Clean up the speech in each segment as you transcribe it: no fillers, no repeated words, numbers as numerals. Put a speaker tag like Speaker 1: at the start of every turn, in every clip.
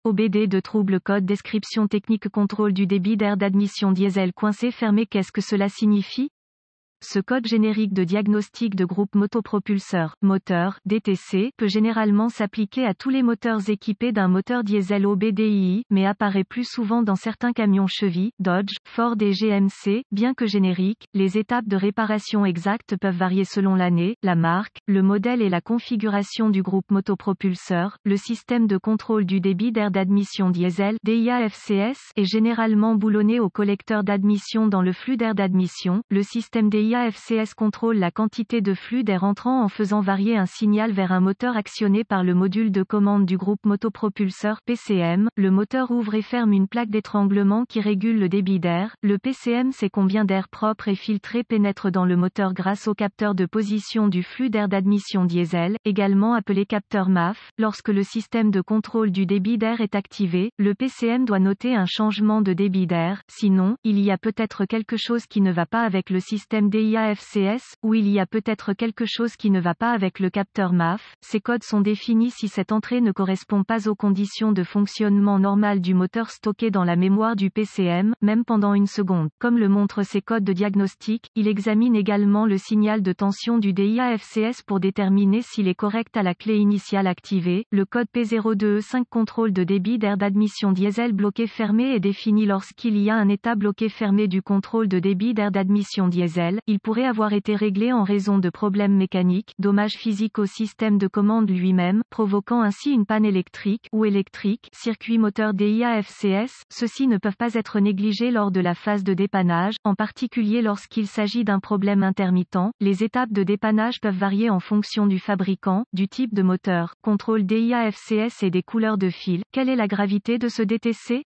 Speaker 1: OBD de trouble code description technique contrôle du débit d'air d'admission diesel coincé fermé. Qu'est-ce que cela signifie? Ce code générique de diagnostic de groupe motopropulseur, moteur, DTC, peut généralement s'appliquer à tous les moteurs équipés d'un moteur diesel OBDII, mais apparaît plus souvent dans certains camions Chevy, Dodge, Ford et GMC. Bien que générique, les étapes de réparation exactes peuvent varier selon l'année, la marque, le modèle et la configuration du groupe motopropulseur. Le système de contrôle du débit d'air d'admission diesel, DIA-FCS, est généralement boulonné au collecteur d'admission dans le flux d'air d'admission. Le système DIA-FCS contrôle la quantité de flux d'air entrant en faisant varier un signal vers un moteur actionné par le module de commande du groupe motopropulseur PCM. Le moteur ouvre et ferme une plaque d'étranglement qui régule le débit d'air. Le PCM sait combien d'air propre et filtré pénètre dans le moteur grâce au capteur de position du flux d'air d'admission diesel, également appelé capteur MAF. Lorsque le système de contrôle du débit d'air est activé, le PCM doit noter un changement de débit d'air, sinon, il y a peut-être quelque chose qui ne va pas avec le système DIA-FCS, ou il y a peut-être quelque chose qui ne va pas avec le capteur MAF. Ces codes sont définis si cette entrée ne correspond pas aux conditions de fonctionnement normal du moteur stocké dans la mémoire du PCM, même pendant une seconde. Comme le montrent ces codes de diagnostic, il examine également le signal de tension du DIA-FCS pour déterminer s'il est correct à la clé initiale activée. Le code P02E5 contrôle de débit d'air d'admission diesel bloqué fermé est défini lorsqu'il y a un état bloqué fermé du contrôle de débit d'air d'admission diesel. Il pourrait avoir été réglé en raison de problèmes mécaniques, dommages physiques au système de commande lui-même, provoquant ainsi une panne électrique ou électrique, circuit moteur DIA-FCS. Ceux-ci ne peuvent pas être négligés lors de la phase de dépannage, en particulier lorsqu'il s'agit d'un problème intermittent. Les étapes de dépannage peuvent varier en fonction du fabricant, du type de moteur, contrôle DIA-FCS et des couleurs de fil. Quelle est la gravité de ce DTC?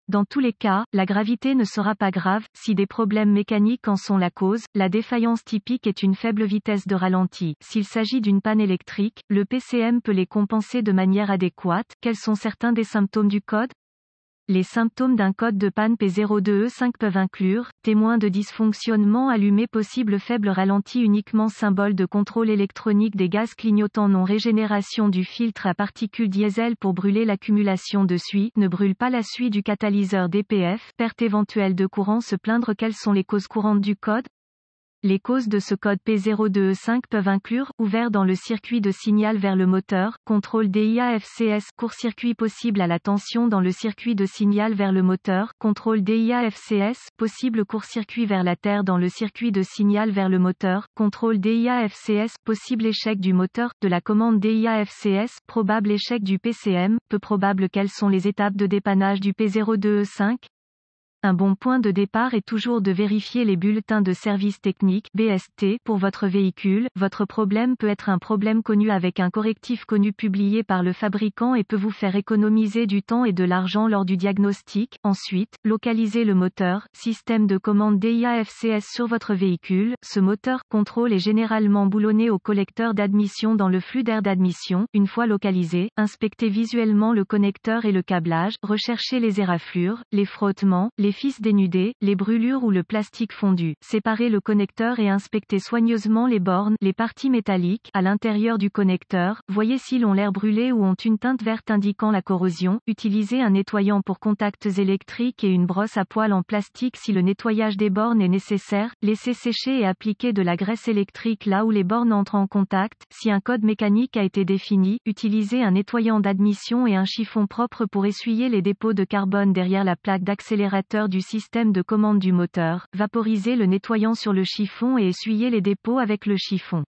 Speaker 1: Dans tous les cas, la gravité ne sera pas grave, si des problèmes mécaniques en sont la cause. La défaillance typique est une faible vitesse de ralenti. S'il s'agit d'une panne électrique, le PCM peut les compenser de manière adéquate. Quels sont certains des symptômes du code? Les symptômes d'un code de panne P02E5 peuvent inclure, témoin de dysfonctionnement allumé possible faible ralenti uniquement symbole de contrôle électronique des gaz clignotants non régénération du filtre à particules diesel pour brûler l'accumulation de suie, ne brûle pas la suie du catalyseur DPF, perte éventuelle de courant se plaindre. Quelles sont les causes courantes du code? Les causes de ce code P02E5 peuvent inclure, ouvert dans le circuit de signal vers le moteur, contrôle DIA-FCS, court-circuit possible à la tension dans le circuit de signal vers le moteur, contrôle DIA-FCS, possible court-circuit vers la terre dans le circuit de signal vers le moteur, contrôle DIA-FCS, possible échec du moteur, de la commande DIA-FCS, probable échec du PCM, peu probable. Quelles sont les étapes de dépannage du P02E5? Un bon point de départ est toujours de vérifier les bulletins de service technique (BST) pour votre véhicule. Votre problème peut être un problème connu avec un correctif connu publié par le fabricant et peut vous faire économiser du temps et de l'argent lors du diagnostic. Ensuite, localisez le moteur, système de commande DIA-FCS sur votre véhicule. Ce moteur contrôle est généralement boulonné au collecteur d'admission dans le flux d'air d'admission. Une fois localisé, inspectez visuellement le connecteur et le câblage, recherchez les éraflures, les frottements, les fils dénudés, les brûlures ou le plastique fondu. Séparez le connecteur et inspectez soigneusement les bornes, les parties métalliques, à l'intérieur du connecteur. Voyez s'ils ont l'air brûlés ou ont une teinte verte indiquant la corrosion. Utilisez un nettoyant pour contacts électriques et une brosse à poils en plastique si le nettoyage des bornes est nécessaire. Laissez sécher et appliquer de la graisse électrique là où les bornes entrent en contact. Si un code mécanique a été défini, utilisez un nettoyant d'admission et un chiffon propre pour essuyer les dépôts de carbone derrière la plaque d'accélérateur du système de commande du moteur. Vaporisez le nettoyant sur le chiffon et essuyez les dépôts avec le chiffon.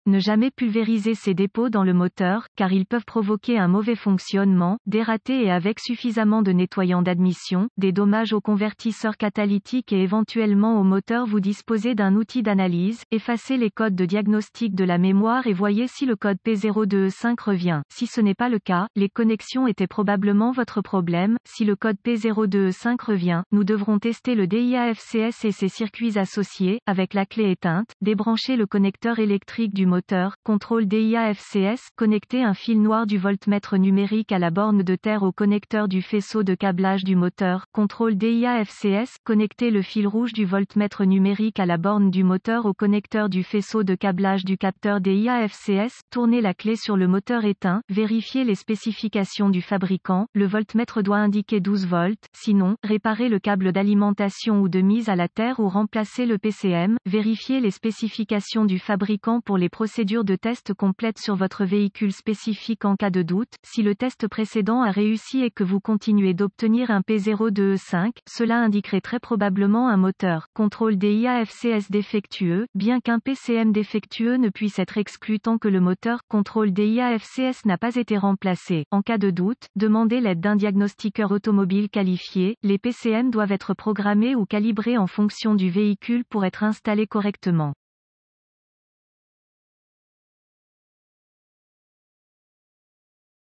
Speaker 1: Ne jamais pulvériser ces dépôts dans le moteur, car ils peuvent provoquer un mauvais fonctionnement, dératé et avec suffisamment de nettoyant d'admission, des dommages au convertisseur catalytique et éventuellement au moteur. Vous disposez d'un outil d'analyse, effacez les codes de diagnostic de la mémoire et voyez si le code P02E5 revient. Si ce n'est pas le cas, les connexions étaient probablement votre problème. Si le code P02E5 revient, nous devrons tester le DIA-FCS et ses circuits associés, avec la clé éteinte, débrancher le connecteur électrique du moteur moteur, contrôle DIA-FCS, connecter un fil noir du voltmètre numérique à la borne de terre au connecteur du faisceau de câblage du moteur, contrôle DIA-FCS, connecter le fil rouge du voltmètre numérique à la borne du moteur au connecteur du faisceau de câblage du capteur DIA-FCS, tourner la clé sur le moteur éteint, vérifier les spécifications du fabricant, le voltmètre doit indiquer 12 volts, sinon, réparer le câble d'alimentation ou de mise à la terre ou remplacer le PCM, vérifier les spécifications du fabricant pour les procédures de test complètes sur votre véhicule spécifique en cas de doute. Si le test précédent a réussi et que vous continuez d'obtenir un P02E5, cela indiquerait très probablement un moteur. Contrôle DIA-FCS défectueux, bien qu'un PCM défectueux ne puisse être exclu tant que le moteur contrôle DIA-FCS n'a pas été remplacé. En cas de doute, demandez l'aide d'un diagnostiqueur automobile qualifié. Les PCM doivent être programmés ou calibrés en fonction du véhicule pour être installés correctement.